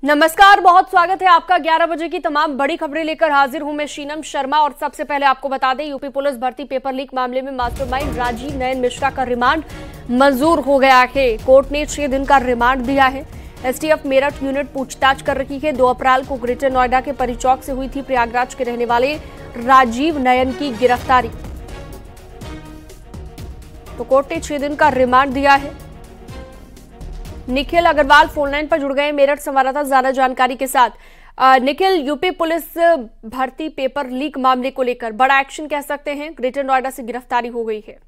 नमस्कार, बहुत स्वागत है आपका। 11 बजे की तमाम बड़ी खबरें लेकर हाजिर हूं मैं शीनम शर्मा। और सबसे पहले आपको बता दें, यूपी पुलिस भर्ती पेपर लीक मामले में मास्टरमाइंड राजीव नयन मिश्रा का रिमांड मंजूर हो गया है। कोर्ट ने 6 दिन का रिमांड दिया है। एसटीएफ मेरठ यूनिट पूछताछ कर रही है। 2 अप्रैल को ग्रेटर नोएडा के परिचौक से हुई थी प्रयागराज के रहने वाले राजीव नयन की गिरफ्तारी। तो कोर्ट ने 6 दिन का रिमांड दिया है। निखिल अग्रवाल फोन लाइन पर जुड़ गए मेरठ संवाददाता ज्यादा जानकारी के साथ। निखिल, यूपी पुलिस भर्ती पेपर लीक मामले को लेकर बड़ा एक्शन कह सकते हैं, ग्रेटर नोएडा से गिरफ्तारी हो गई है।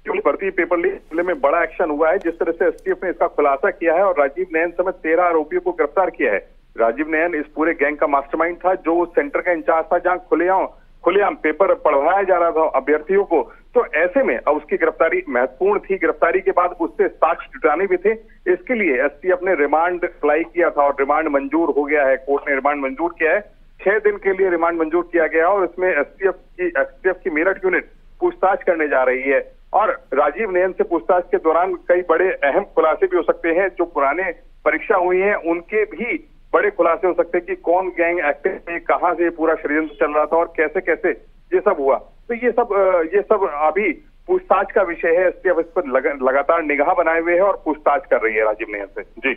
भर्ती पेपर लीक मामले में बड़ा एक्शन हुआ है। जिस तरह से एसटीएफ ने इसका खुलासा किया है और राजीव नयन समेत 13 आरोपियों को गिरफ्तार किया है। राजीव नयन इस पूरे गैंग का मास्टरमाइंड था, जो उस सेंटर का इंचार्ज था जहां खुलेआम पेपर पढ़वाया जा रहा था अभ्यर्थियों को। तो ऐसे में अब उसकी गिरफ्तारी महत्वपूर्ण थी। गिरफ्तारी के बाद उससे साक्ष्य जुटाने भी थे। इसके लिए एसटीएफ ने रिमांड अप्लाई किया था और रिमांड मंजूर हो गया है। कोर्ट ने रिमांड मंजूर किया है। 6 दिन के लिए रिमांड मंजूर किया गया और इसमें एसटीएफ की मेरठ यूनिट पूछताछ करने जा रही है। और राजीव नयन से पूछताछ के दौरान कई बड़े अहम खुलासे भी हो सकते हैं। जो पुराने परीक्षा हुई है उनके भी बड़े खुलासे हो सकते हैं कि कौन गैंग एक्टिव है, कहां से पूरा षड्यंत्र चल रहा था और कैसे कैसे ये सब हुआ। तो ये सब अभी पूछताछ का विषय है। एसटीएफ इस पर लगातार निगाह बनाए हुए है और पूछताछ कर रही है राजीव नयन से। जी,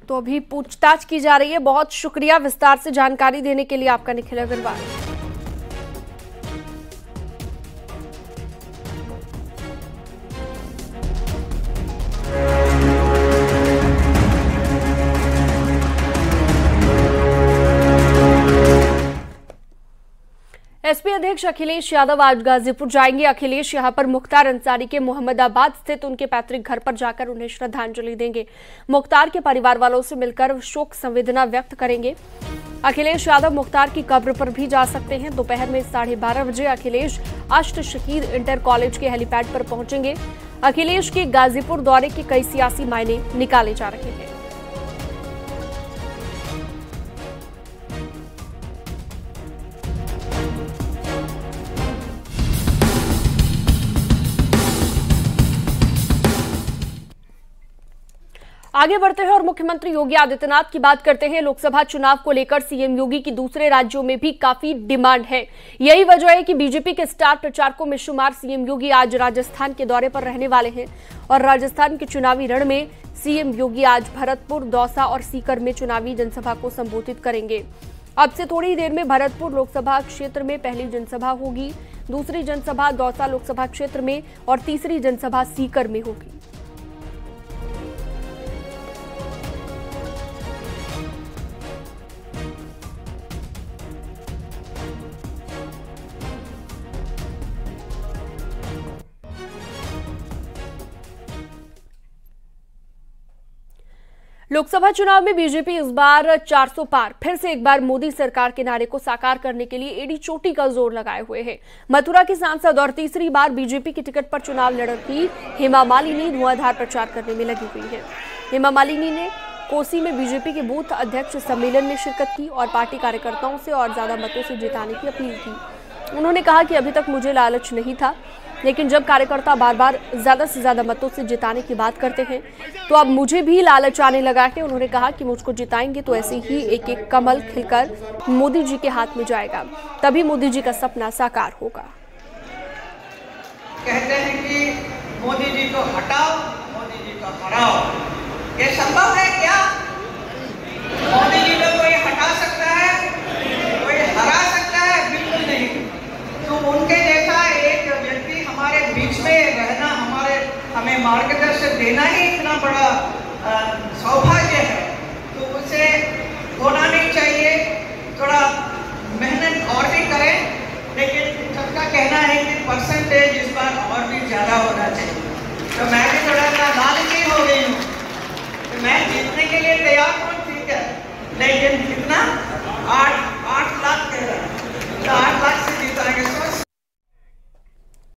तो अभी पूछताछ की जा रही है। बहुत शुक्रिया विस्तार से जानकारी देने के लिए आपका, निखिल अग्रवाल। एसपी अध्यक्ष अखिलेश यादव आज गाजीपुर जाएंगे। अखिलेश यहां पर मुख्तार अंसारी के मोहम्मदाबाद स्थित उनके पैतृक घर पर जाकर उन्हें श्रद्धांजलि देंगे। मुख्तार के परिवार वालों से मिलकर शोक संवेदना व्यक्त करेंगे। अखिलेश यादव मुख्तार की कब्र पर भी जा सकते हैं। दोपहर में 12:30 बजे अखिलेश अष्ट शहीद इंटर कॉलेज के हेलीपैड पर पहुंचेंगे। अखिलेश के गाजीपुर दौरे के कई सियासी मायने निकाले जा रहे हैं। आगे बढ़ते हैं और मुख्यमंत्री योगी आदित्यनाथ की बात करते हैं। लोकसभा चुनाव को लेकर सीएम योगी की दूसरे राज्यों में भी काफी डिमांड है। यही वजह है कि बीजेपी के स्टार प्रचारकों में शुमार सीएम योगी आज राजस्थान के दौरे पर रहने वाले हैं। और राजस्थान के चुनावी रण में सीएम योगी आज भरतपुर, दौसा और सीकर में चुनावी जनसभा को संबोधित करेंगे। अब से थोड़ी देर में भरतपुर लोकसभा क्षेत्र में पहली जनसभा होगी, दूसरी जनसभा दौसा लोकसभा क्षेत्र में और तीसरी जनसभा सीकर में होगी। लोकसभा चुनाव में बीजेपी इस बार 400 पार, फिर से एक बार मोदी सरकार के नारे को साकार करने के लिए एड़ी चोटी का जोर लगाए हुए है। मथुरा की सांसद और तीसरी बार बीजेपी की टिकट पर चुनाव लड़ रही हेमा मालिनी धुआंधार प्रचार करने में लगी हुई है। हेमा मालिनी ने कोसी में बीजेपी के बूथ अध्यक्ष सम्मेलन में शिरकत की और पार्टी कार्यकर्ताओं से और ज्यादा मतों से जिताने की अपील की। उन्होंने कहा कि अभी तक मुझे लालच नहीं था, लेकिन जब कार्यकर्ता बार बार ज्यादा से ज्यादा मतों से जिताने की बात करते हैं तो अब मुझे भी लालच आने लगा है। उन्होंने कहा कि मुझको जिताएंगे तो ऐसे ही एक एक कमल खिलकर मोदी जी के हाथ में जाएगा, तभी मोदी जी का सपना साकार होगा। कहते हैं कि मोदी जी को हटाओ, मोदी जी को हराओ। ये संभव है क्या? मोदी जी को कोई हटा सकता है, कोई हरा सकता है? बिल्कुल नहीं। तो उनके जैसा एक व्यक्ति हमारे बीच में रहना, हमें मार्गदर्शन देना ही इतना बड़ा सौभाग्य